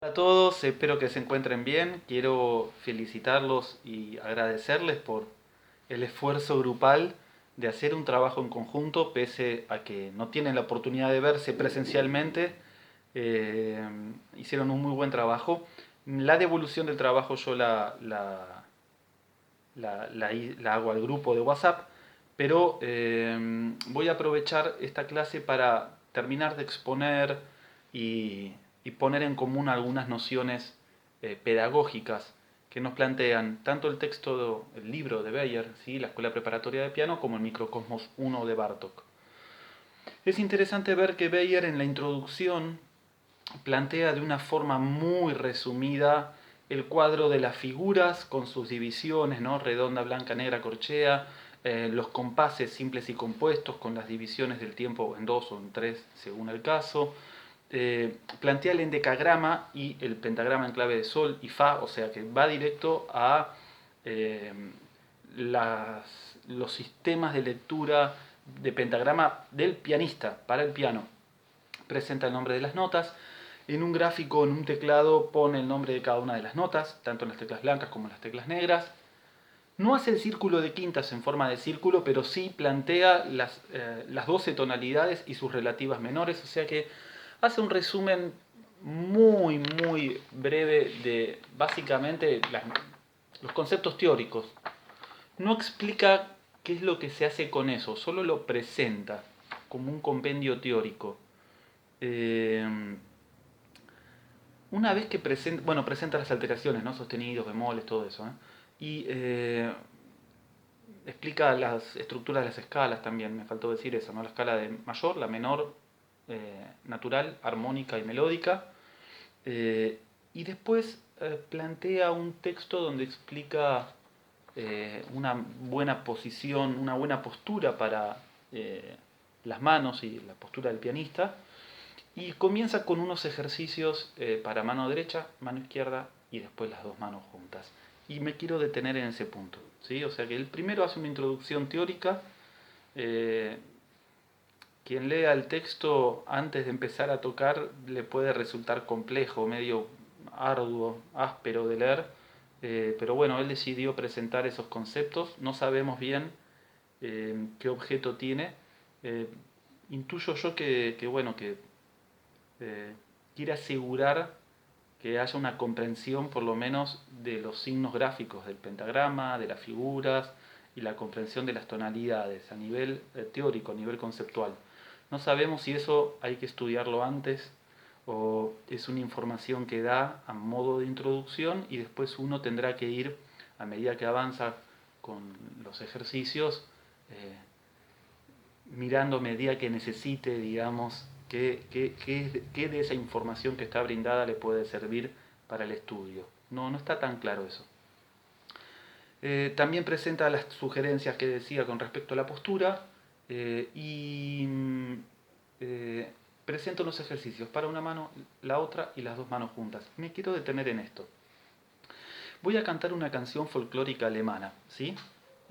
Hola a todos, espero que se encuentren bien. Quiero felicitarlos y agradecerles por el esfuerzo grupal de hacer un trabajo en conjunto, pese a que no tienen la oportunidad de verse presencialmente. Eh, Hicieron un muy buen trabajo. La devolución del trabajo yo la hago al grupo de WhatsApp, pero voy a aprovechar esta clase para terminar de exponer y, y poner en común algunas nociones pedagógicas que nos plantean tanto el texto, el libro de Beyer, ¿sí? La Escuela Preparatoria de Piano, como el Microcosmos 1 de Bartók. Es interesante ver que Beyer en la introducción plantea de una forma muy resumida el cuadro de las figuras con sus divisiones, ¿no? Redonda, blanca, negra, corchea, los compases simples y compuestos con las divisiones del tiempo en dos o en tres según el caso. Plantea el endecagrama y el pentagrama en clave de sol y fa, o sea que va directo a eh, los sistemas de lectura de pentagrama del pianista para el piano. Presenta el nombre de las notas. En un gráfico, en un teclado, pone el nombre de cada una de las notas, tanto en las teclas blancas como en las teclas negras. No hace el círculo de quintas en forma de círculo, pero sí plantea las 12 tonalidades y sus relativas menores, o sea que hace un resumen muy breve de básicamente los conceptos teóricos. No explica qué es lo que se hace con eso, solo lo presenta como un compendio teórico. Eh, una vez que presenta, bueno, presenta las alteraciones, ¿no? Sostenidos, bemoles, todo eso, ¿eh? Y explica las estructuras de las escalas también, me faltó decir eso, ¿no? La escala de mayor, la menor, natural, armónica y melódica. Y después plantea un texto donde explica una buena posición, una buena postura para las manos y la postura del pianista. Y comienza con unos ejercicios para mano derecha, mano izquierda y después las dos manos juntas. Y me quiero detener en ese punto. ¿Sí? O sea que el primero hace una introducción teórica. eh, Quien lea el texto antes de empezar a tocar le puede resultar complejo, medio arduo, áspero de leer. Pero bueno, él decidió presentar esos conceptos. No sabemos bien qué objeto tiene. Eh, Intuyo yo bueno, que eh, quiere asegurar que haya una comprensión por lo menos de los signos gráficos del pentagrama, de las figuras y la comprensión de las tonalidades a nivel teórico, a nivel conceptual. No sabemos si eso hay que estudiarlo antes o es una información que da a modo de introducción y después uno tendrá que ir a medida que avanza con los ejercicios mirando a medida que necesite, digamos, qué de esa información que está brindada le puede servir para el estudio. No, no está tan claro eso. También presenta las sugerencias que decía con respecto a la postura y presenta unos ejercicios para una mano, la otra y las dos manos juntas. Me quiero detener en esto. Voy a cantar una canción folclórica alemana, ¿sí?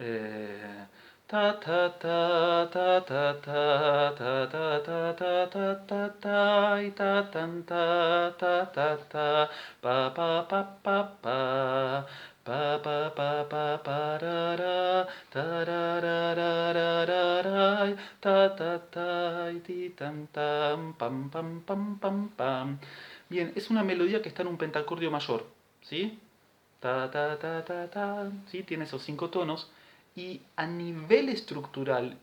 Eh, ta ta ta ta ta ta ta ta ta ta ta ta ta y ta tan ta ta ta ta pa pa pa pa pa pa pa pa pa pa ra ra ta ra ra ra ra ra ra ta ta ta y ti tan tam pam pam pam pam pam. Bien, es una melodía que está en un pentacordio mayor, ¿sí? Ta, ta, ta, ta, ta, ¿sí? Tiene esos cinco tonos y a nivel estructural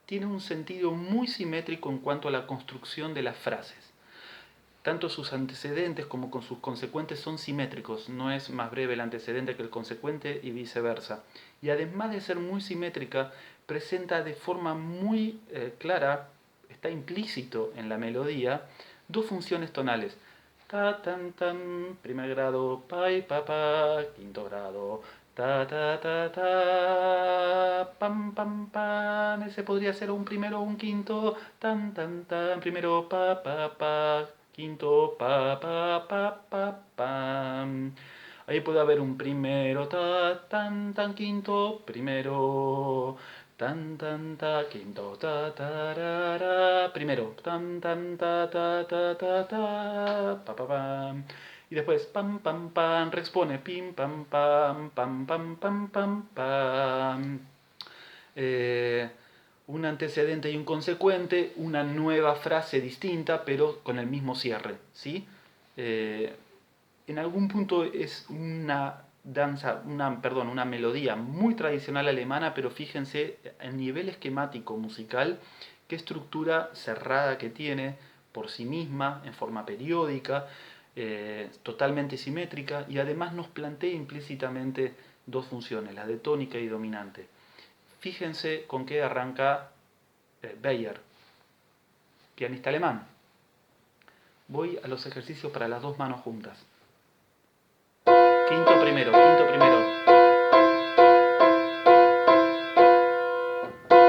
tiene un sentido muy simétrico en cuanto a la construcción de las frases. Tanto sus antecedentes como con sus consecuentes son simétricos, no es más breve el antecedente que el consecuente y viceversa. Y además de ser muy simétrica, presenta de forma muy clara, está implícito en la melodía, dos funciones tonales. Ta, tan, tan, primer grado, pa, y pa, pa, quinto grado, ta, ta, ta, ta, pam, pam, pam. Ese podría ser un primero o un quinto, tan, tan, tan, primero, pa, quinto, pam. Ahí puede haber un primero, ta, tan, tan, quinto, primero, tan tan ta, quinto ta ta ra ra, primero tan tan ta ta ta ta ta, pa pa pam, y después pam pam pam, responde pim pam pam pam pam pam pam pam. Un antecedente y un consecuente, una nueva frase distinta, pero con el mismo cierre, ¿sí? En algún punto es una danza, una melodía muy tradicional alemana, pero fíjense el nivel esquemático musical, qué estructura cerrada que tiene por sí misma, en forma periódica, totalmente simétrica, y además nos plantea implícitamente dos funciones, la de tónica y dominante. Fíjense con qué arranca Beyer, pianista alemán. Voy a los ejercicios para las dos manos juntas. Quinto primero, quinto primero.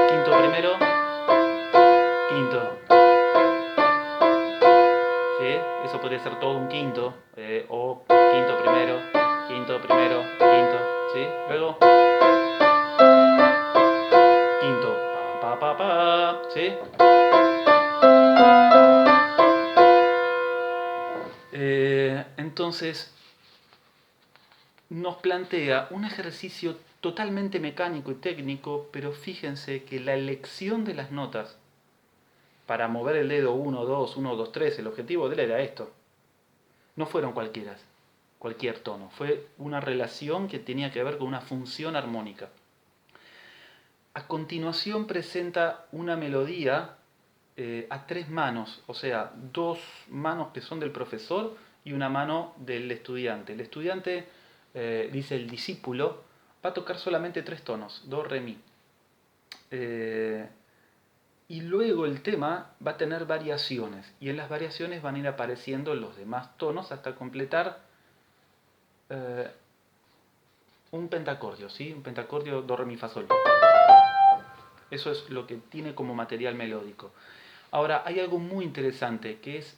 Quinto primero, quinto. ¿Sí? Eso podría ser todo un quinto, o quinto primero, quinto primero, quinto. ¿Sí? Luego, quinto, pa pa pa pa. ¿Sí? Entonces, nos plantea un ejercicio totalmente mecánico y técnico, pero fíjense que la elección de las notas para mover el dedo 1, 2, 1, 2, 3, el objetivo de él era esto. No fueron cualquier tono, fue una relación que tenía que ver con una función armónica. A continuación presenta una melodía a tres manos, o sea, dos manos que son del profesor y una mano del estudiante. El estudiante, dice el discípulo, va a tocar solamente tres tonos, do, re, mi. Y luego el tema va a tener variaciones, y en las variaciones van a ir apareciendo los demás tonos hasta completar un pentacordio, ¿sí? Un pentacordio do, re, mi, fa, sol. Eso es lo que tiene como material melódico. Ahora, hay algo muy interesante, que es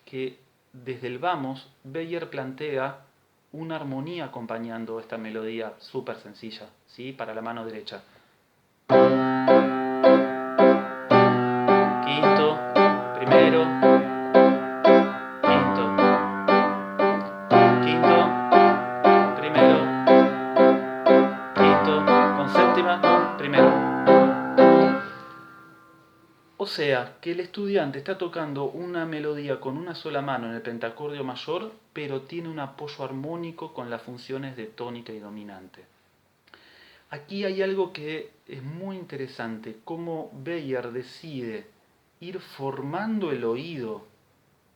que desde el vamos, Beyer plantea una armonía acompañando esta melodía súper sencilla, ¿sí? Para la mano derecha. Quinto, primero, quinto, quinto, primero, quinto, con séptima, primero. O sea, que el estudiante está tocando una melodía con una sola mano en el pentacordio mayor, pero tiene un apoyo armónico con las funciones de tónica y dominante. Aquí hay algo que es muy interesante, cómo Beyer decide ir formando el oído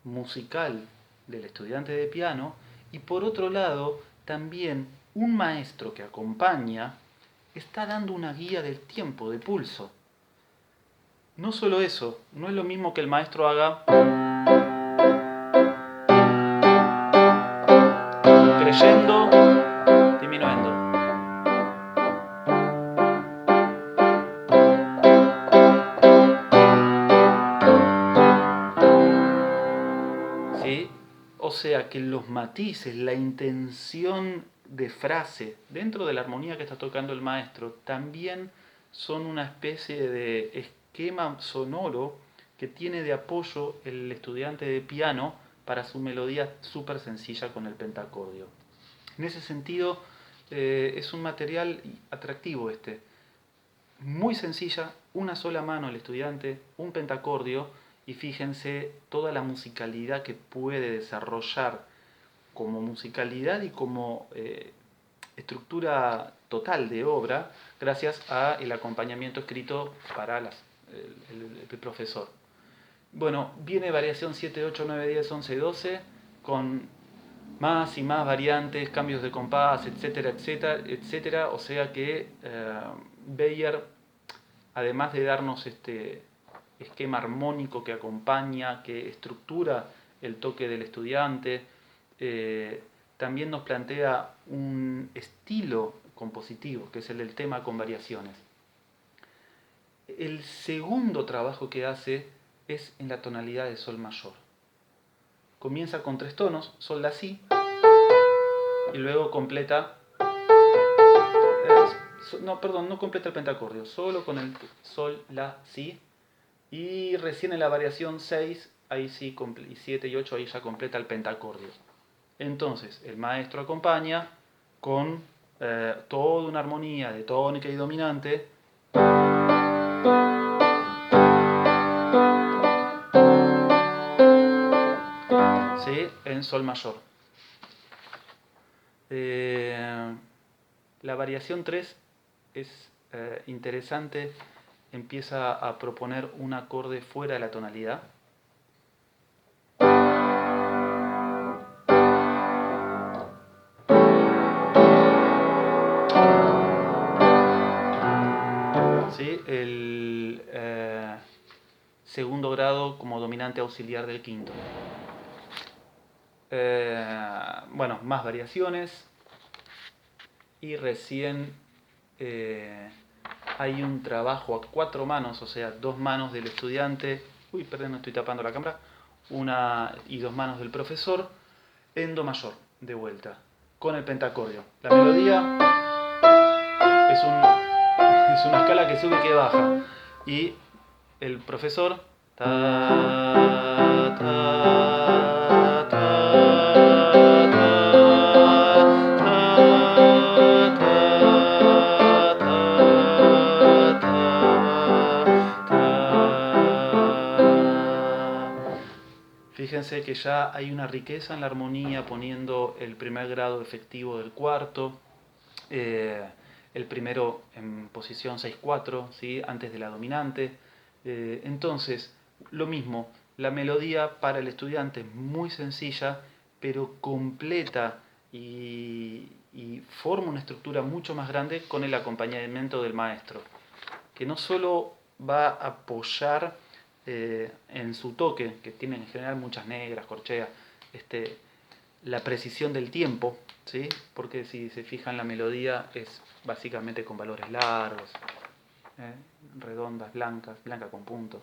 musical del estudiante de piano, y por otro lado, también un maestro que acompaña está dando una guía del tiempo, de pulso. No solo eso, no es lo mismo que el maestro haga creyendo, disminuyendo. ¿Sí? O sea que los matices, la intención de frase dentro de la armonía que está tocando el maestro también son una especie de esquema sonoro que tiene de apoyo el estudiante de piano para su melodía súper sencilla con el pentacordio. En ese sentido, es un material atractivo este. Muy sencilla, una sola mano el estudiante, un pentacordio, y fíjense toda la musicalidad que puede desarrollar como musicalidad y como estructura total de obra gracias al acompañamiento escrito para el profesor. Bueno, viene variación 7, 8, 9, 10, 11, 12 con más y más variantes, cambios de compás, etcétera, etcétera, etcétera. O sea que Beyer, además de darnos este esquema armónico que acompaña, que estructura el toque del estudiante, también nos plantea un estilo compositivo, que es el del tema con variaciones. El segundo trabajo que hace es en la tonalidad de sol mayor. Comienza con tres tonos, sol, la, si, y luego completa no, perdón, no completa el pentacordio, solo con el sol, la, si. Y recién en la variación 6, ahí sí, y 7 y 8, ahí ya completa el pentacordio. Entonces, el maestro acompaña con toda una armonía de tónica y dominante. ¿Sí? En sol mayor. La variación 3 es interesante, empieza a proponer un acorde fuera de la tonalidad. ¿Sí? El segundo grado como dominante auxiliar del quinto. Bueno, más variaciones. Y recién hay un trabajo a 4 manos, o sea, 2 manos del estudiante, uy, perdón, no estoy tapando la cámara, una y 2 manos del profesor, en do mayor, de vuelta, con el pentacordio. La melodía es una escala que sube y que baja, y el profesor ta, ta, ta, fíjense que ya hay una riqueza en la armonía poniendo el primer grado efectivo del cuarto, el primero en posición 6-4, ¿sí? Antes de la dominante. Entonces, lo mismo, la melodía para el estudiante es muy sencilla, pero completa y forma una estructura mucho más grande con el acompañamiento del maestro, que no solo va a apoyar en su toque, que tiene en general muchas negras, corcheas, la precisión del tiempo, ¿sí? Porque si se fijan la melodía es básicamente con valores largos, redondas, blanca con punto,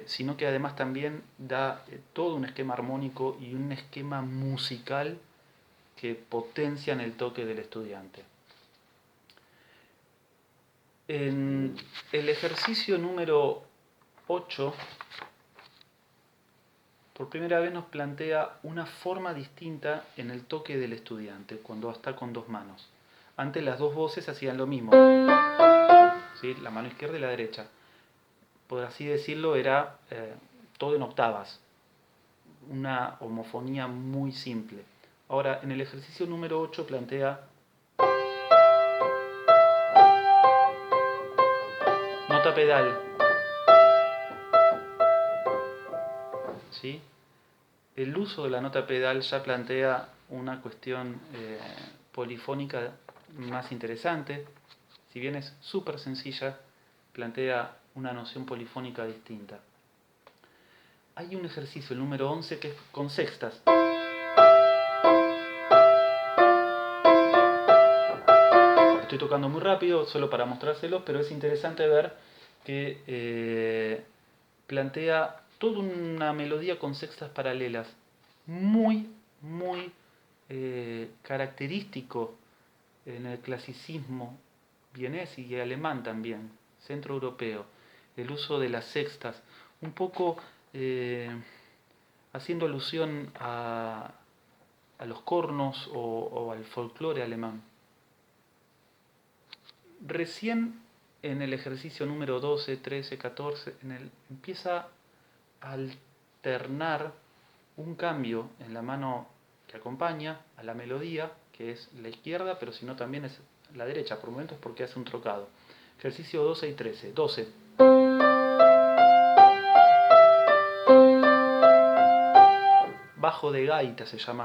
sino que además también da todo un esquema armónico y un esquema musical que potencian el toque del estudiante. En el ejercicio número 8, por primera vez nos plantea una forma distinta en el toque del estudiante cuando está con 2 manos. Antes las 2 voces hacían lo mismo, ¿sí? La mano izquierda y la derecha. Por así decirlo, era todo en octavas, una homofonía muy simple. Ahora, en el ejercicio número 8 plantea nota pedal, ¿sí? El uso de la nota pedal ya plantea una cuestión polifónica más interesante. Si bien es súper sencilla, plantea una noción polifónica distinta. Hay un ejercicio, el número 11, que es con sextas. Estoy tocando muy rápido, solo para mostrárselos, pero es interesante ver que plantea toda una melodía con sextas paralelas, muy característico en el clasicismo vienés y alemán también, centroeuropeo, el uso de las sextas, un poco haciendo alusión a los cornos o al folclore alemán. Recién en el ejercicio número 12, 13, 14, empieza a alternar un cambio en la mano que acompaña a la melodía, que es la izquierda, pero si no también es la derecha, por momentos porque hace un trocado. Ejercicio 12 y 13. 12. Bajo de gaita se llama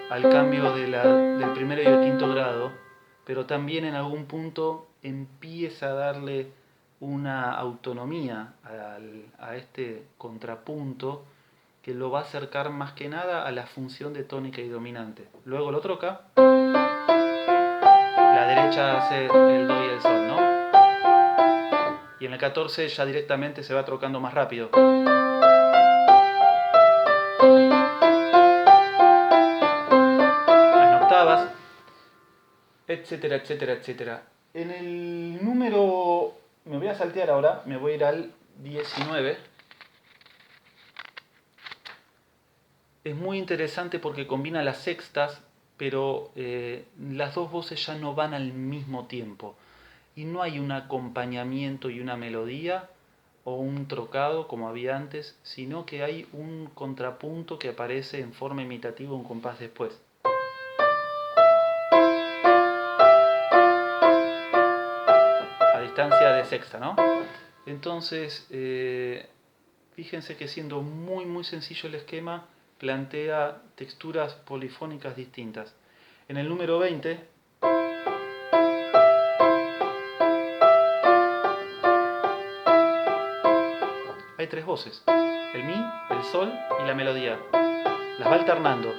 al cambio del primero y el quinto grado, pero también en algún punto empieza a darle una autonomía a este contrapunto que lo va a acercar más que nada a la función de tónica y dominante. Luego lo troca, la derecha hace el do y el sol, ¿no? Y en el 14 ya directamente se va trocando más rápido. En octavas, etc. etcétera, etcétera, etcétera. En el número, me voy a saltear ahora, me voy a ir al 19. Es muy interesante porque combina las sextas, pero las dos voces ya no van al mismo tiempo. Y no hay un acompañamiento y una melodía o un trocado como había antes, sino que hay un contrapunto que aparece en forma imitativa un compás después. A distancia de sexta, ¿no? Entonces, fíjense que siendo muy muy sencillo el esquema, plantea texturas polifónicas distintas. En el número 20 hay tres voces, el mi, el sol y la melodía. Las va alternando,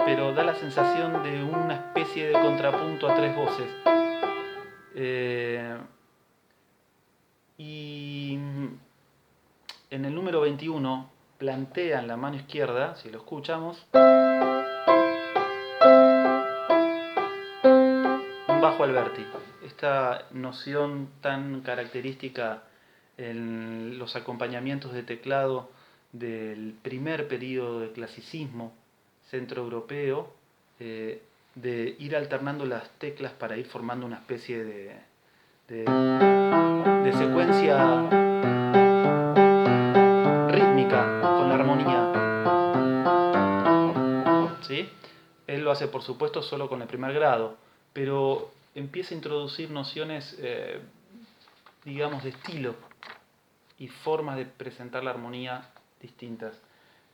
pero da la sensación de una especie de contrapunto a tres voces. Y en el número 21 plantea en la mano izquierda, si lo escuchamos, un bajo alberti. Esta noción tan característica en los acompañamientos de teclado del primer periodo de clasicismo centroeuropeo, de ir alternando las teclas para ir formando una especie de secuencia rítmica con la armonía. ¿Sí? Él lo hace por supuesto solo con el primer grado, pero empieza a introducir nociones, digamos, de estilo y formas de presentar la armonía distintas.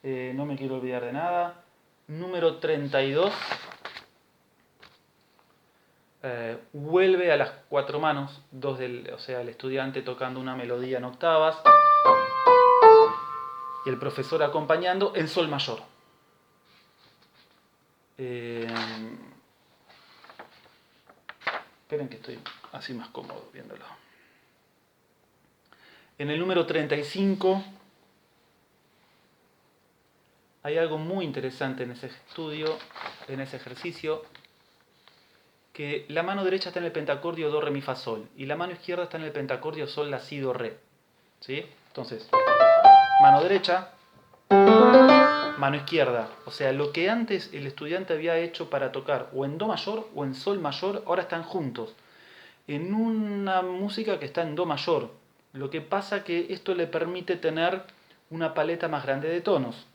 No me quiero olvidar de nada. Número 32. Vuelve a las cuatro manos, o sea, el estudiante tocando una melodía en octavas y el profesor acompañando en sol mayor. Esperen que estoy así más cómodo viéndolo. En el número 35 hay algo muy interesante en ese estudio, en ese ejercicio, que la mano derecha está en el pentacordio do, re, mi, fa, sol y la mano izquierda está en el pentacordio sol, la, si, do, re. ¿Sí? Entonces, mano derecha, mano izquierda. O sea, lo que antes el estudiante había hecho para tocar o en do mayor o en sol mayor, ahora están juntos. En una música que está en do mayor. Lo que pasa que esto le permite tener una paleta más grande de tonos.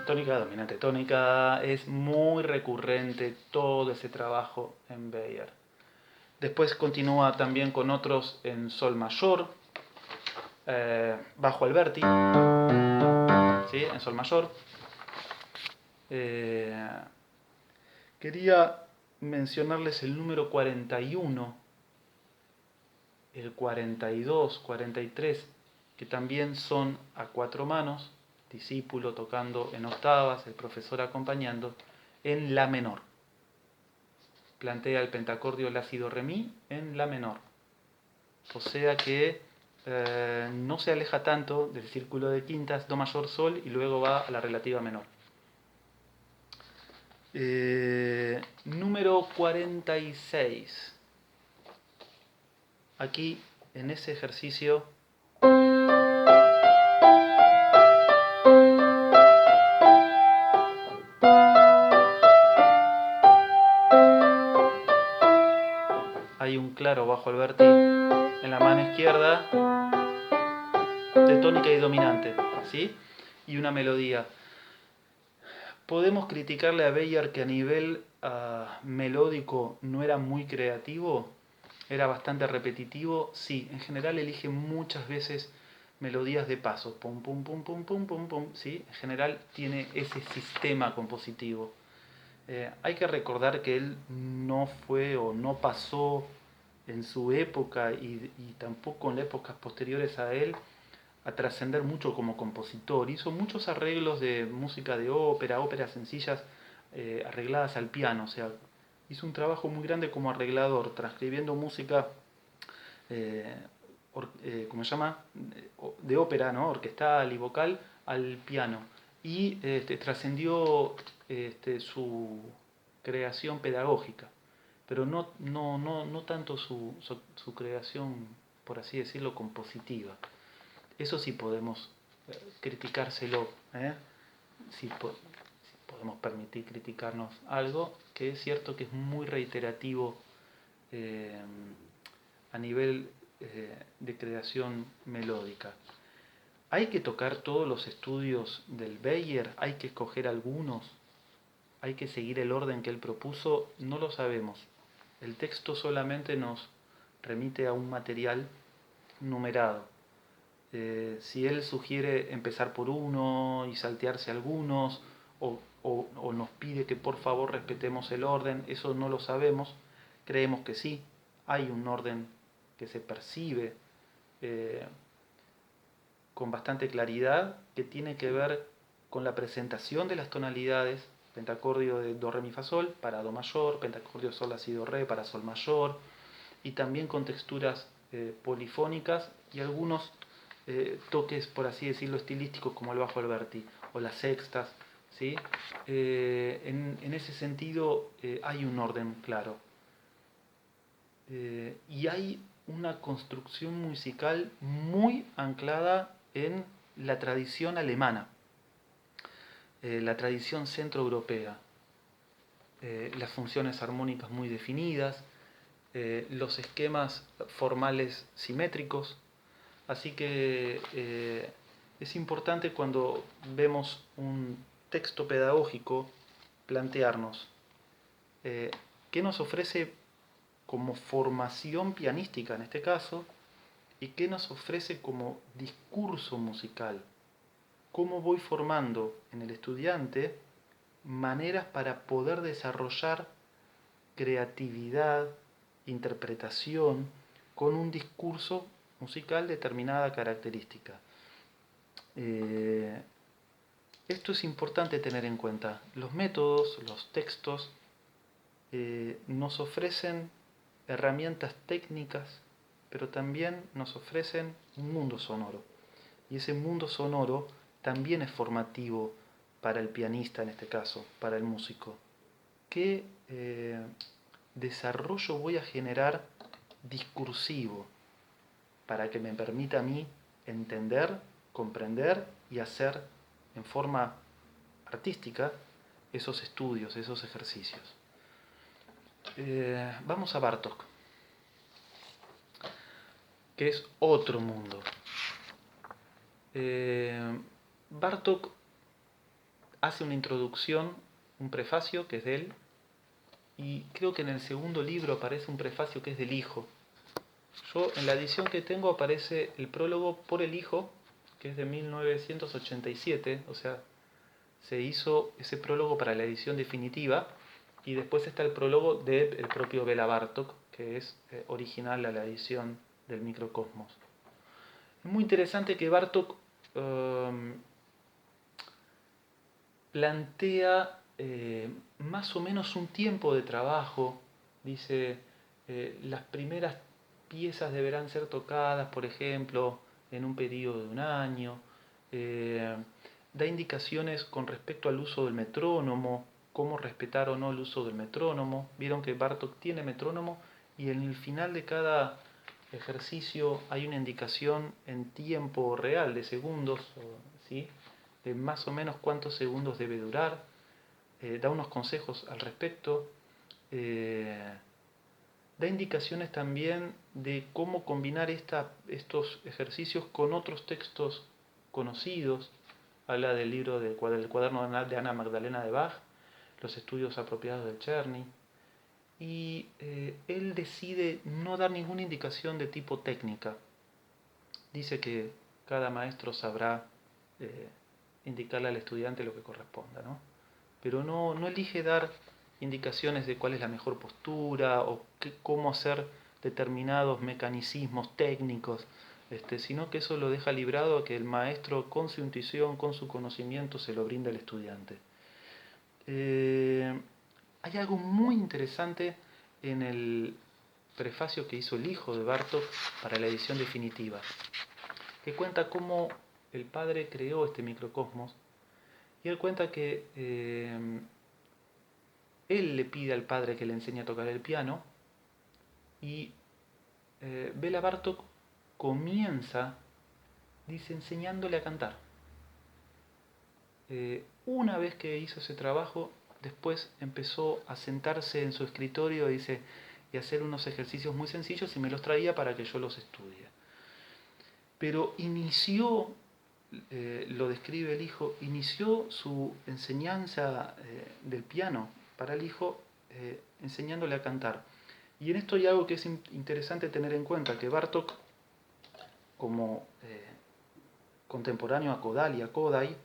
Tónica dominante tónica, es muy recurrente todo ese trabajo en Beyer. Después continúa también con otros en sol mayor, bajo alberti, ¿sí? En sol mayor. Quería mencionarles el número 41, el 42, 43, que también son a cuatro manos, discípulo tocando en octavas, el profesor acompañando, en la menor. Plantea el pentacordio la, si, do, re, mi en la menor. O sea que no se aleja tanto del círculo de quintas, do mayor, sol, y luego va a la relativa menor. Número 46. Aquí, en ese ejercicio, hay un claro bajo alberti en la mano izquierda de tónica y dominante, ¿sí? Y una melodía. ¿Podemos criticarle a Beyer que a nivel melódico no era muy creativo? ¿Era bastante repetitivo? Sí, en general elige muchas veces melodías de paso, pum, pum, pum, pum, pum, pum, pum, ¿sí? En general tiene ese sistema compositivo. Hay que recordar que él no fue o no pasó en su época y tampoco en las épocas posteriores a él a trascender mucho como compositor. Hizo muchos arreglos de música de ópera, óperas sencillas arregladas al piano. O sea, hizo un trabajo muy grande como arreglador, transcribiendo música ¿cómo se llama? De ópera, ¿no? Orquestal y vocal al piano. Y trascendió su creación pedagógica, pero no tanto su creación, por así decirlo, compositiva. Eso sí podemos criticárselo, ¿eh? Si podemos permitir criticarnos algo, que es cierto que es muy reiterativo eh, a nivel de creación melódica. ¿Hay que tocar todos los estudios del Beyer? ¿Hay que escoger algunos? ¿Hay que seguir el orden que él propuso? No lo sabemos. El texto solamente nos remite a un material numerado. Si él sugiere empezar por uno y saltearse algunos, o nos pide que por favor respetemos el orden, eso no lo sabemos. Creemos que sí, hay un orden que se percibe eh, con bastante claridad, que tiene que ver con la presentación de las tonalidades, pentacordio de do, re, mi, fa, sol para do mayor, pentacordio sol, la, si, do, re para sol mayor, y también con texturas polifónicas y algunos toques, por así decirlo, estilísticos como el bajo alberti o las sextas, ¿sí? En ese sentido hay un orden claro. Y hay una construcción musical muy anclada en la tradición alemana, la tradición centroeuropea, las funciones armónicas muy definidas, los esquemas formales simétricos, así que es importante cuando vemos un texto pedagógico plantearnos qué nos ofrece como formación pianística en este caso, y qué nos ofrece como discurso musical. Cómo voy formando en el estudiante maneras para poder desarrollar creatividad, interpretación, con un discurso musical de determinada característica. Esto es importante tener en cuenta. Los métodos, los textos, nos ofrecen herramientas técnicas, pero también nos ofrecen un mundo sonoro. Y ese mundo sonoro también es formativo para el pianista, en este caso, para el músico. ¿Qué desarrollo voy a generar discursivo para que me permita a mí entender, comprender y hacer en forma artística esos estudios, esos ejercicios? Vamos a Bartók, que es otro mundo. Bartók hace una introducción, un prefacio que es de él, y creo que en el segundo libro aparece un prefacio que es del hijo. Yo en la edición que tengo aparece el prólogo por el hijo, que es de 1987, o sea, se hizo ese prólogo para la edición definitiva, y después está el prólogo del propio Bela Bartók, que es original a la edición del Microcosmos. Es muy interesante que Bartók plantea más o menos un tiempo de trabajo. Dice, las primeras piezas deberán ser tocadas, por ejemplo, en un periodo de un año. Da indicaciones con respecto al uso del metrónomo, cómo respetar o no el uso del metrónomo. Vieron que Bartók tiene metrónomo y en el final de cada ejercicio hay una indicación en tiempo real de segundos, ¿sí? De más o menos cuántos segundos debe durar. Da unos consejos al respecto. Da indicaciones también de cómo combinar estos ejercicios con otros textos conocidos. Habla del libro del cuaderno de Ana Magdalena de Bach, los estudios apropiados del Czerny. Y él decide no dar ninguna indicación de tipo técnica. Dice que cada maestro sabrá indicarle al estudiante lo que corresponda, ¿no? Pero no elige dar indicaciones de cuál es la mejor postura o cómo hacer determinados mecanicismos técnicos, sino que eso lo deja librado a que el maestro con su intuición, con su conocimiento, se lo brinda al estudiante. Hay algo muy interesante en el prefacio que hizo el hijo de Bartók para la edición definitiva, que cuenta cómo el padre creó este microcosmos, y él cuenta que él le pide al padre que le enseñe a tocar el piano, y Béla Bartók comienza, dice, enseñándole a cantar. Una vez que hizo ese trabajo, después empezó a sentarse en su escritorio, dice, y hacer unos ejercicios muy sencillos y me los traía para que yo los estudie. Pero inició, lo describe el hijo, inició su enseñanza del piano para el hijo enseñándole a cantar. Y en esto hay algo que es interesante tener en cuenta, que Bartók, como contemporáneo a Kodály, a Kodály,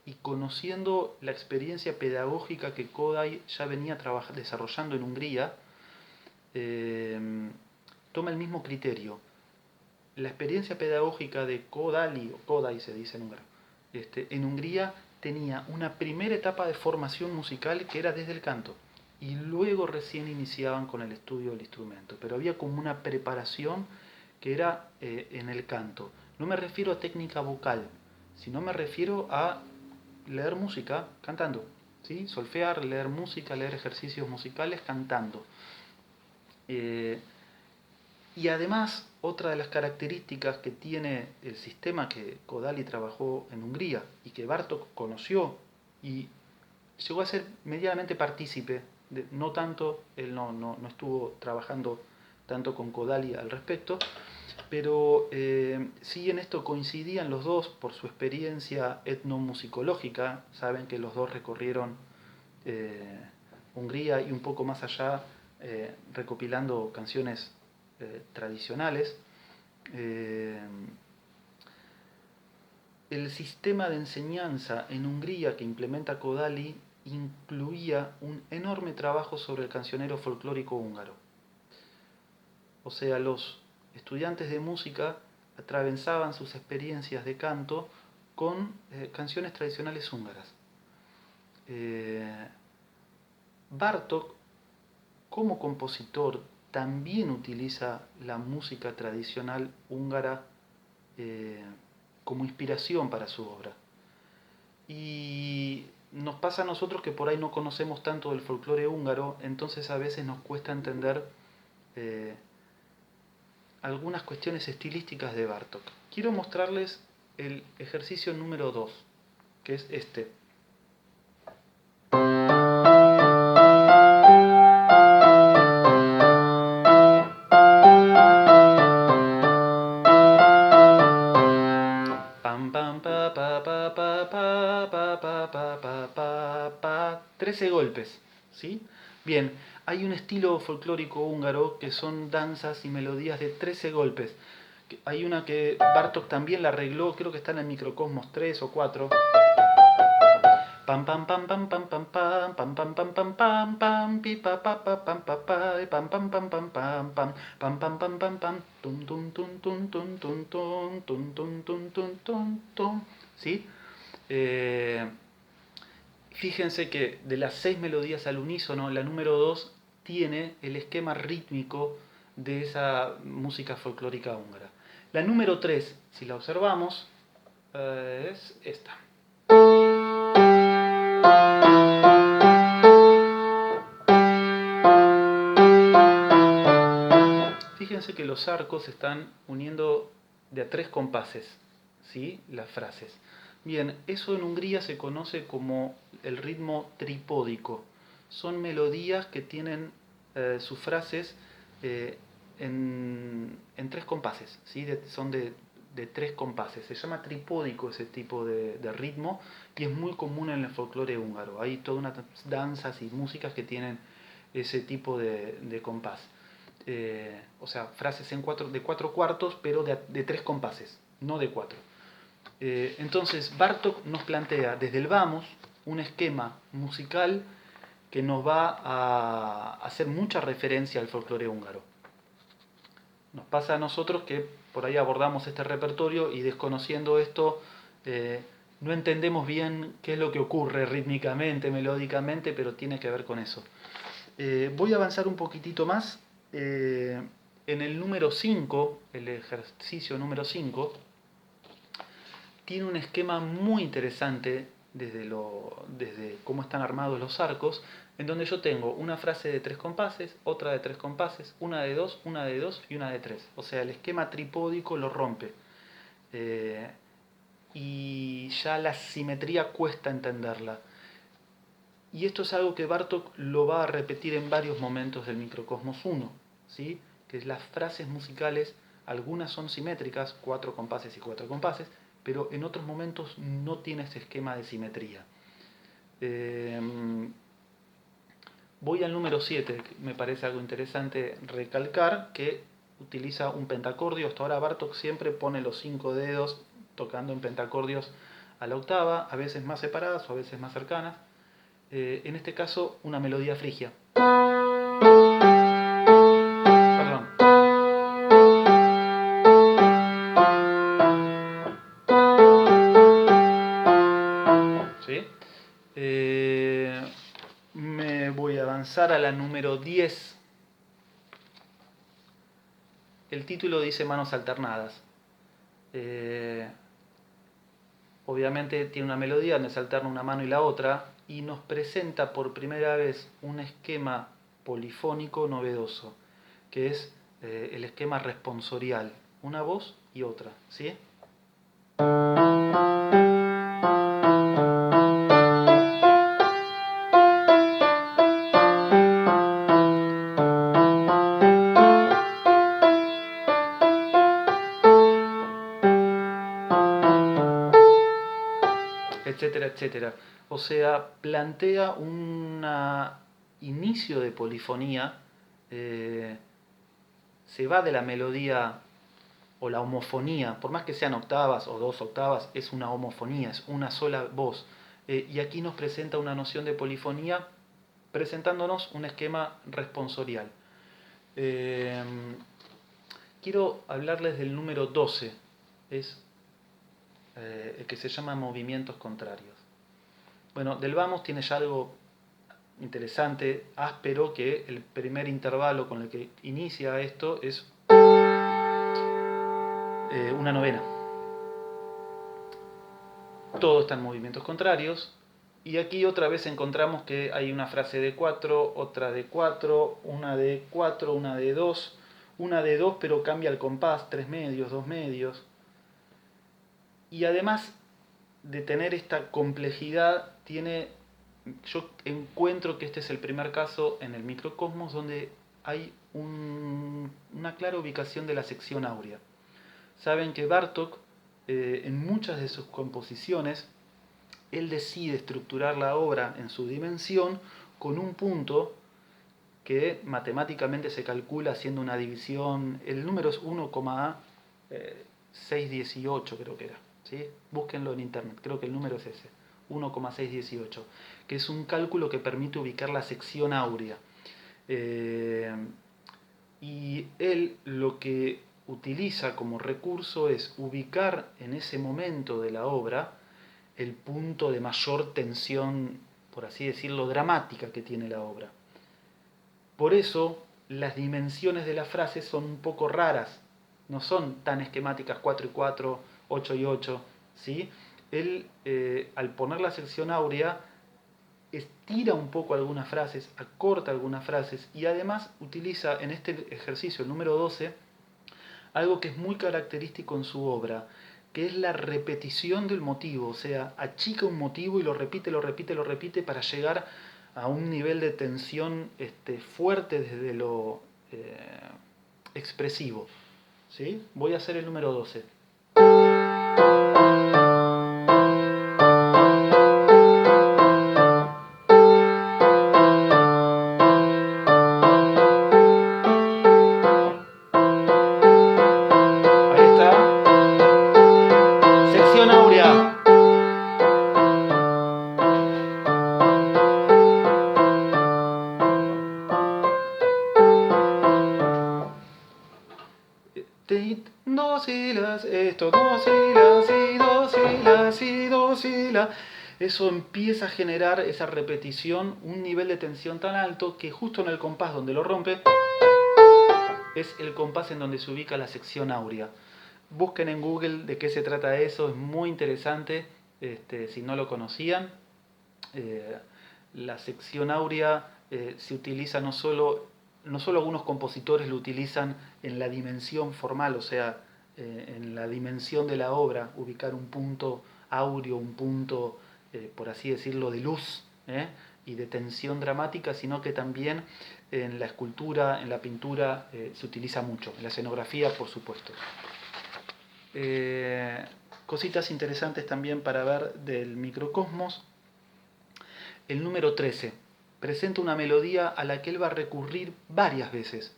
y conociendo la experiencia pedagógica que Kodály ya venía desarrollando en Hungría, toma el mismo criterio. La experiencia pedagógica de Kodály, o Kodály se dice en húngaro, en Hungría tenía una primera etapa de formación musical que era desde el canto, y luego recién iniciaban con el estudio del instrumento, pero había como una preparación que era en el canto. No me refiero a técnica vocal, sino me refiero a leer música cantando, ¿sí? Solfear, leer música, leer ejercicios musicales cantando. Y además, otra de las características que tiene el sistema que Kodály trabajó en Hungría y que Bartók conoció y llegó a ser medianamente partícipe, no tanto, él no estuvo trabajando tanto con Kodály al respecto, pero sí en esto coincidían los dos por su experiencia etnomusicológica. Saben que los dos recorrieron Hungría y un poco más allá, recopilando canciones tradicionales. El sistema de enseñanza en Hungría que implementa Kodály incluía un enorme trabajo sobre el cancionero folclórico húngaro. O sea, los estudiantes de música atravesaban sus experiencias de canto con canciones tradicionales húngaras. Bartók, como compositor, también utiliza la música tradicional húngara como inspiración para su obra. Y nos pasa a nosotros que por ahí no conocemos tanto del folclore húngaro, entonces a veces nos cuesta entender algunas cuestiones estilísticas de Bartók. Quiero mostrarles el ejercicio número 2, que es este. Pam pam pa pa pa pa pa pa pa pa pa pa pa. 13 golpes, ¿sí? Bien, hay un estilo folclórico húngaro que son danzas y melodías de 13 golpes. Hay una que Bartók también la arregló, creo que está en el Microcosmos 3 o 4. Pam pam pam pam pam pam pam pam pam pam pam pam pam pi pa pa pa pam pa pa pam pam pam pam pam pam pam pam pam pam pam tum tum tum tum tum tum tum tum tum tum tum tum tum. ¿Sí? Fíjense que de las 6 melodías al unísono, la número 2 tiene el esquema rítmico de esa música folclórica húngara. La número 3, si la observamos, es esta. Fíjense que los arcos están uniendo de a 3 compases, ¿sí? Las frases. Bien, eso en Hungría se conoce como el ritmo tripódico. Son melodías que tienen sus frases en 3 compases, ¿sí? Son de 3 compases. Se llama tripódico ese tipo de ritmo y es muy común en el folclore húngaro. Hay todas unas danzas y músicas que tienen ese tipo de compás. O sea, frases de 4 cuartos, pero de 3 compases, no de 4. Entonces, Bartók nos plantea desde el vamos un esquema musical que nos va a hacer mucha referencia al folclore húngaro. Nos pasa a nosotros que por ahí abordamos este repertorio y desconociendo esto, no entendemos bien qué es lo que ocurre rítmicamente, melódicamente, pero tiene que ver con eso. Voy a avanzar un poquitito más. En el número 5, el ejercicio número 5, tiene un esquema muy interesante desde cómo están armados los arcos, en donde yo tengo una frase de 3 compases, otra de 3 compases, una de 2, una de 2 y una de 3. O sea, el esquema tripódico lo rompe. Y ya la simetría cuesta entenderla. Y esto es algo que Bartók lo va a repetir en varios momentos del Microcosmos 1, ¿sí? Que las frases musicales, algunas son simétricas, 4 compases y 4 compases, pero en otros momentos no tiene ese esquema de simetría. Voy al número 7, que me parece algo interesante recalcar, que utiliza un pentacordio. Hasta ahora Bartók siempre pone los 5 dedos tocando en pentacordios a la octava, a veces más separadas o a veces más cercanas. En este caso, una melodía frigia. Perdón. ¿Sí? Me voy a avanzar a la número 10. El título dice manos alternadas. Obviamente tiene una melodía donde se alterna una mano y la otra, y nos presenta por primera vez un esquema polifónico novedoso, que es el esquema responsorial, una voz y otra, ¿sí? Etcétera, etcétera. O sea, plantea un inicio de polifonía, se va de la melodía o la homofonía, por más que sean octavas o 2 octavas, es una homofonía, es una sola voz. Y aquí nos presenta una noción de polifonía presentándonos un esquema responsorial. Quiero hablarles del número 12, es el que se llama movimientos contrarios. Bueno, del vamos tiene ya algo interesante, áspero, que el primer intervalo con el que inicia esto es una novena. Todo está en movimientos contrarios. Y aquí otra vez encontramos que hay una frase de 4, otra de 4, una de 4, una de 2, una de 2 pero cambia el compás, 3 medios, 2 medios. Y además de tener esta complejidad, yo encuentro que este es el primer caso en el microcosmos donde hay una clara ubicación de la sección áurea. Saben que Bartók, en muchas de sus composiciones, él decide estructurar la obra en su dimensión con un punto que matemáticamente se calcula haciendo una división. El número es 1,618 creo que era, ¿sí? Búsquenlo en internet, creo que el número es ese, 1,618, que es un cálculo que permite ubicar la sección áurea. Y él lo que utiliza como recurso es ubicar en ese momento de la obra el punto de mayor tensión, por así decirlo, dramática que tiene la obra. Por eso las dimensiones de las frases son un poco raras, no son tan esquemáticas 4 y 4, 8 y 8, ¿sí? Él, al poner la sección áurea, estira un poco algunas frases, acorta algunas frases y además utiliza en este ejercicio, el número 12, algo que es muy característico en su obra, que es la repetición del motivo, o sea, achica un motivo y lo repite, lo repite, lo repite para llegar a un nivel de tensión fuerte desde lo expresivo. ¿Sí? Voy a hacer el número 12. Ahí está. Sección áurea. Do, si, las, esto, do, si, las, y do, si, las, y do, si, la. eso empieza a generar esa repetición, un nivel de tensión tan alto que justo en el compás donde lo rompe es el compás en donde se ubica la sección áurea. Busquen en Google de qué se trata eso, es muy interesante, si no lo conocían. La sección áurea se utiliza no solo algunos compositores lo utilizan en la dimensión formal, o sea, en la dimensión de la obra, ubicar un punto áureo, un punto, por así decirlo, de luz y de tensión dramática, sino que también en la escultura, en la pintura se utiliza mucho, en la escenografía, por supuesto. Cositas interesantes también para ver del microcosmos. El número 13 presenta una melodía a la que él va a recurrir varias veces.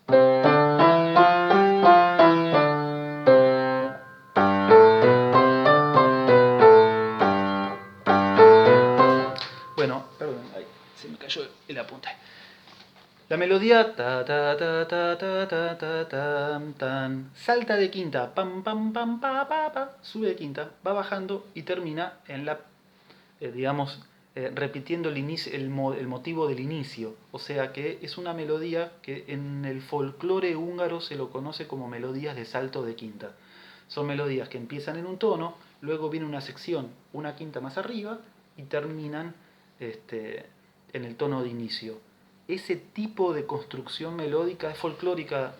Bueno, perdón, ay, se me cayó el apunte. La melodía ta ta ta ta ta ta ta tan tan salta de quinta, pam pam pam pa pa pa, sube de quinta, va bajando y termina en la digamos repitiendo el motivo del inicio, o sea que es una melodía que en el folclore húngaro se lo conoce como melodías de salto de quinta. Son melodías que empiezan en un tono, luego viene una sección, una quinta más arriba y terminan en el tono de inicio. Ese tipo de construcción melódica es folclórica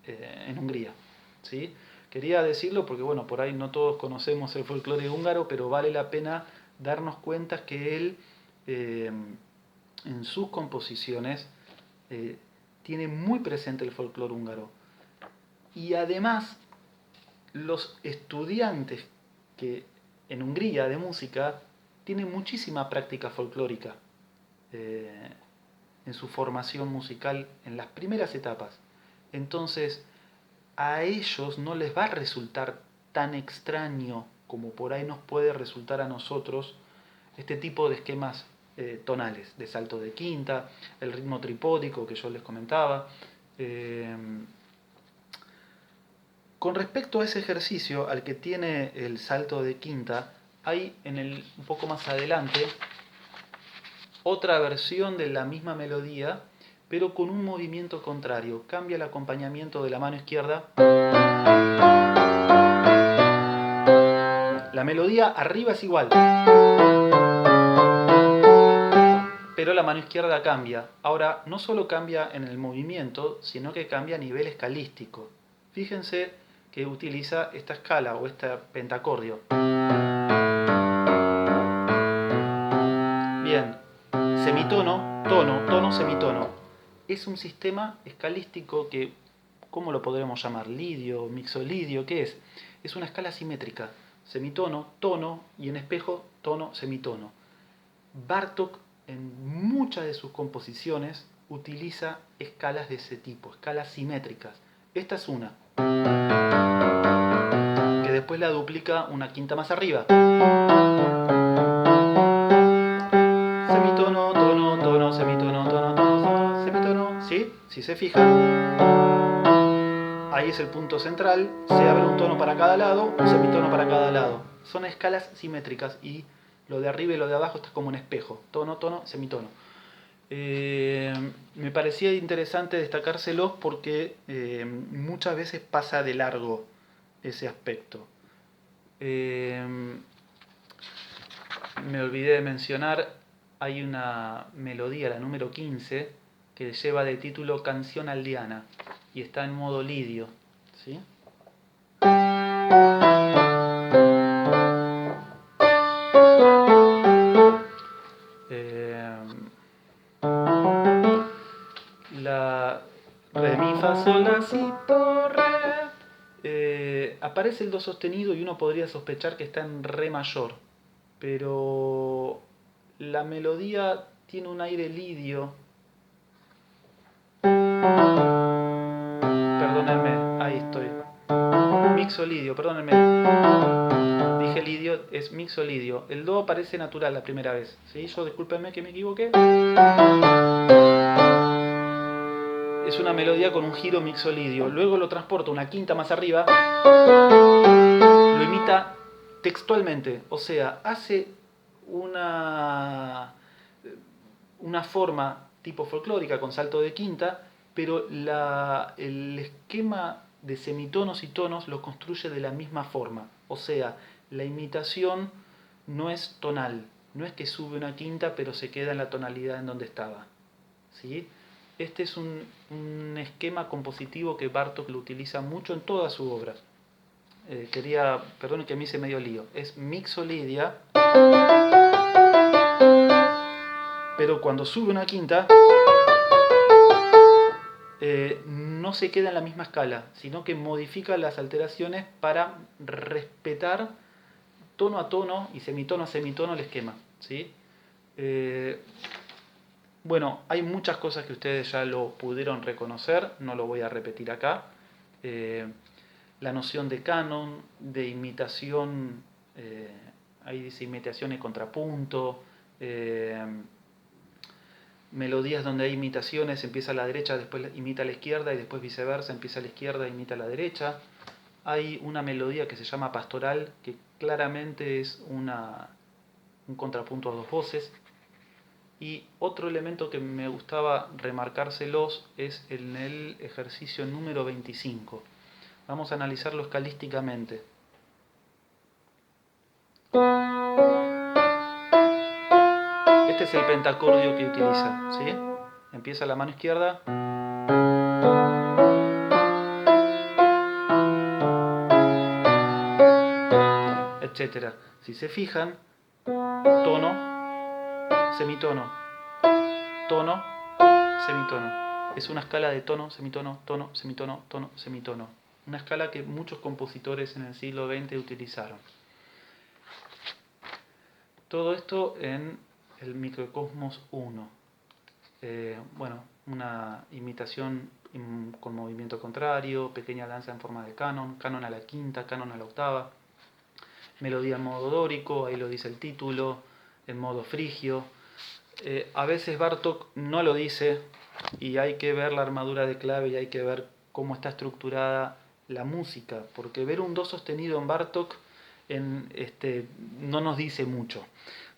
en Hungría, ¿sí? Quería decirlo porque, bueno, por ahí no todos conocemos el folclore húngaro, pero vale la pena darnos cuenta que él, en sus composiciones, tiene muy presente el folclore húngaro. Y además, los estudiantes que en Hungría de música tienen muchísima práctica folclórica en su formación musical en las primeras etapas. Entonces, a ellos no les va a resultar tan extraño como por ahí nos puede resultar a nosotros este tipo de esquemas tonales, de salto de quinta, el ritmo tripódico que yo les comentaba. Con respecto a ese ejercicio, al que tiene el salto de quinta, hay un poco más adelante otra versión de la misma melodía, pero con un movimiento contrario. Cambia el acompañamiento de la mano izquierda. La melodía arriba es igual, pero la mano izquierda cambia. Ahora, no solo cambia en el movimiento, sino que cambia a nivel escalístico. Fíjense que utiliza esta escala o este pentacordio. Bien, semitono, tono, tono, semitono. Es un sistema escalístico que, ¿cómo lo podremos llamar? Lidio, mixolidio, ¿qué es? Es una escala simétrica. Semitono, tono y en espejo, tono, semitono. Bartók en muchas de sus composiciones utiliza escalas de ese tipo, escalas simétricas. Esta es una, que después la duplica una quinta más arriba. Semitono, tono, tono, semitono, tono, tono, semitono. ¿Sí? Si se fijan, ahí es el punto central, se abre un tono para cada lado, un semitono para cada lado. Son escalas simétricas y lo de arriba y lo de abajo está como un espejo. Tono, tono, semitono. Me parecía interesante destacárselos porque muchas veces pasa de largo ese aspecto. Me olvidé de mencionar, hay una melodía, la número 15, que lleva de título Canción Aldeana y está en modo lidio, ¿sí? La re, mi, fa, sol, la, si, do, re. Aparece el do sostenido y uno podría sospechar que está en re mayor, pero la melodía tiene un aire lidio. Perdónenme, ahí estoy. Mixolidio, perdónenme. Dije lidio, es mixolidio. El do parece natural la primera vez. ¿Sí? Yo discúlpenme que me equivoqué. Es una melodía con un giro mixolidio. Luego lo transporta una quinta más arriba. Lo imita textualmente. O sea, hace una forma tipo folclórica con salto de quinta, pero el esquema de semitonos y tonos lo construye de la misma forma. O sea, la imitación no es tonal, no es que sube una quinta pero se queda en la tonalidad en donde estaba. ¿Sí? Este es un esquema compositivo que Bartók lo utiliza mucho en toda su obra. Perdón que a mí se me dio lío. Es mixolidia, pero cuando sube una quinta, no se queda en la misma escala, sino que modifica las alteraciones para respetar tono a tono y semitono a semitono el esquema. ¿Sí? Bueno, hay muchas cosas que ustedes ya lo pudieron reconocer, no lo voy a repetir acá. La noción de canon, de imitación, ahí dice imitación y contrapunto, melodías donde hay imitaciones, empieza a la derecha, después imita a la izquierda y después viceversa, empieza a la izquierda, imita a la derecha. Hay una melodía que se llama pastoral, que claramente es un contrapunto a dos voces. Y otro elemento que me gustaba remarcárselos es en el ejercicio número 25. Vamos a analizarlo escalísticamente. Este es el pentacordio que utiliza, ¿sí? Empieza la mano izquierda, etcétera. Si se fijan, tono, semitono, tono, semitono. Es una escala de tono, semitono, tono, semitono, tono, semitono. Una escala que muchos compositores en el siglo XX utilizaron. Todo esto en el Microcosmos 1. Bueno, una imitación con movimiento contrario, pequeña danza en forma de canon, canon a la quinta, canon a la octava, melodía en modo dórico, ahí lo dice el título, en modo frigio. A veces Bartók no lo dice y hay que ver la armadura de clave y hay que ver cómo está estructurada la música, porque ver un do sostenido en Bartók no nos dice mucho.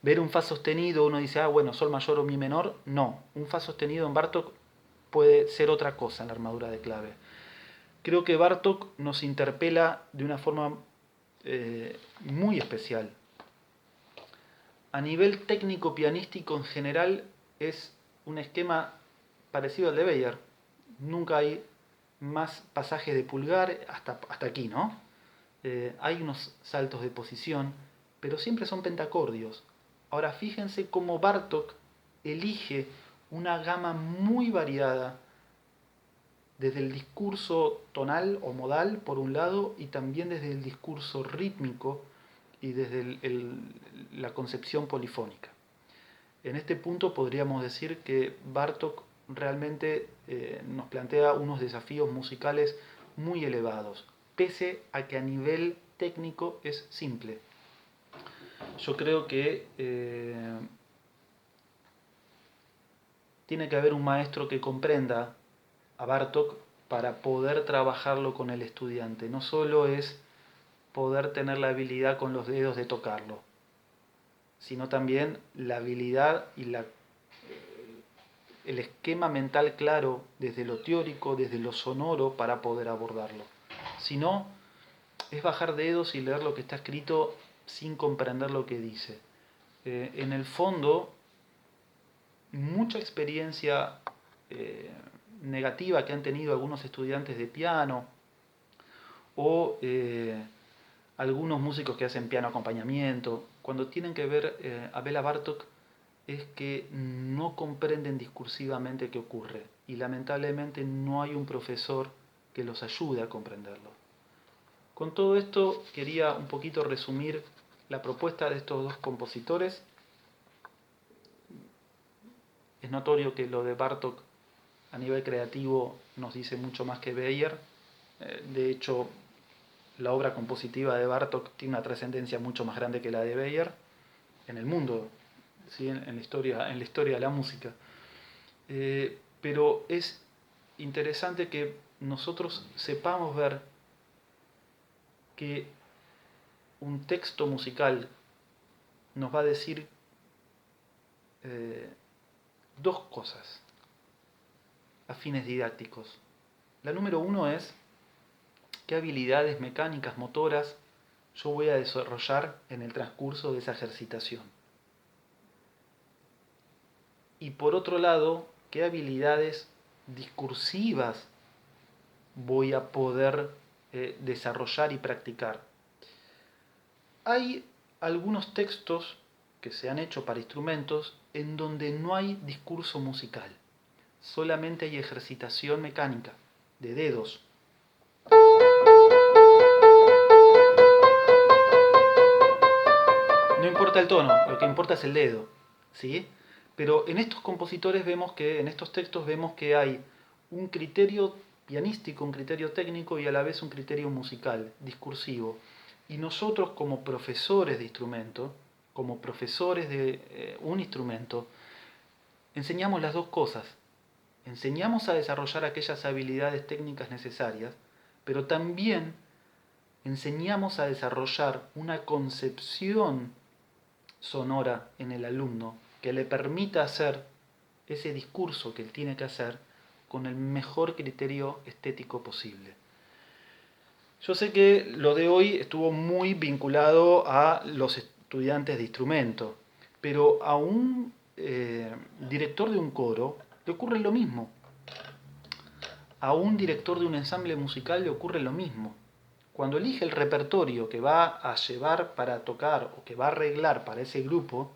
Ver un fa sostenido, uno dice, bueno, sol mayor o mi menor. No, un fa sostenido en Bartók puede ser otra cosa en la armadura de clave. Creo que Bartók nos interpela de una forma muy especial. A nivel técnico pianístico en general es un esquema parecido al de Beyer. Nunca hay más pasajes de pulgar hasta aquí, ¿no? Hay unos saltos de posición, pero siempre son pentacordios. Ahora fíjense cómo Bartók elige una gama muy variada desde el discurso tonal o modal por un lado y también desde el discurso rítmico y desde la concepción polifónica. En este punto podríamos decir que Bartók realmente nos plantea unos desafíos musicales muy elevados, pese a que a nivel técnico es simple. Yo creo que tiene que haber un maestro que comprenda a Bartók para poder trabajarlo con el estudiante. No solo es poder tener la habilidad con los dedos de tocarlo, sino también la habilidad y el esquema mental claro desde lo teórico, desde lo sonoro para poder abordarlo. Si no, es bajar dedos y leer lo que está escrito sin comprender lo que dice. En el fondo, mucha experiencia negativa que han tenido algunos estudiantes de piano o algunos músicos que hacen piano acompañamiento, cuando tienen que ver a Bela Bartók, es que no comprenden discursivamente qué ocurre y lamentablemente no hay un profesor que los ayude a comprenderlo. Con todo esto quería un poquito resumir la propuesta de estos dos compositores. Es notorio que lo de Bartók a nivel creativo nos dice mucho más que Beyer. De hecho, la obra compositiva de Bartók tiene una trascendencia mucho más grande que la de Beyer en el mundo, ¿sí? en la historia de la música. Pero es interesante que nosotros sepamos ver que un texto musical nos va a decir dos cosas a fines didácticos. La número uno es qué habilidades mecánicas, motoras, yo voy a desarrollar en el transcurso de esa ejercitación. Y por otro lado, qué habilidades discursivas voy a poder desarrollar y practicar. Hay algunos textos que se han hecho para instrumentos en donde no hay discurso musical, solamente hay ejercitación mecánica de dedos. No importa el tono, lo que importa es el dedo, ¿sí? Pero en estos compositores en estos textos vemos que hay un criterio pianístico, un criterio técnico y a la vez un criterio musical, discursivo. Y nosotros como profesores de instrumento, como profesores de un instrumento, enseñamos las dos cosas. Enseñamos a desarrollar aquellas habilidades técnicas necesarias, pero también enseñamos a desarrollar una concepción sonora en el alumno que le permita hacer ese discurso que él tiene que hacer con el mejor criterio estético posible. Yo sé que lo de hoy estuvo muy vinculado a los estudiantes de instrumento, pero a un director de un coro le ocurre lo mismo. A un director de un ensamble musical le ocurre lo mismo. Cuando elige el repertorio que va a llevar para tocar o que va a arreglar para ese grupo,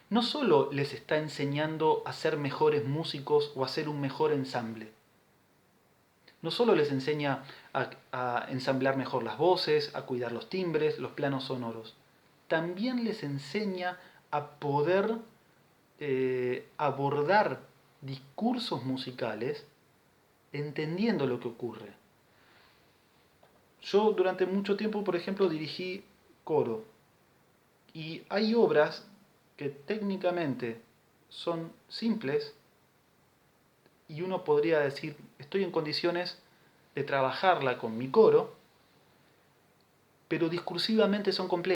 no solo les está enseñando a ser mejores músicos o a hacer un mejor ensamble. No solo les enseña a ensamblar mejor las voces, a cuidar los timbres, los planos sonoros. También les enseña a poder abordar discursos musicales entendiendo lo que ocurre. Yo durante mucho tiempo, por ejemplo, dirigí coro. Y hay obras que técnicamente son simples y uno podría decir, estoy en condiciones de trabajarla con mi coro, pero discursivamente son complejas.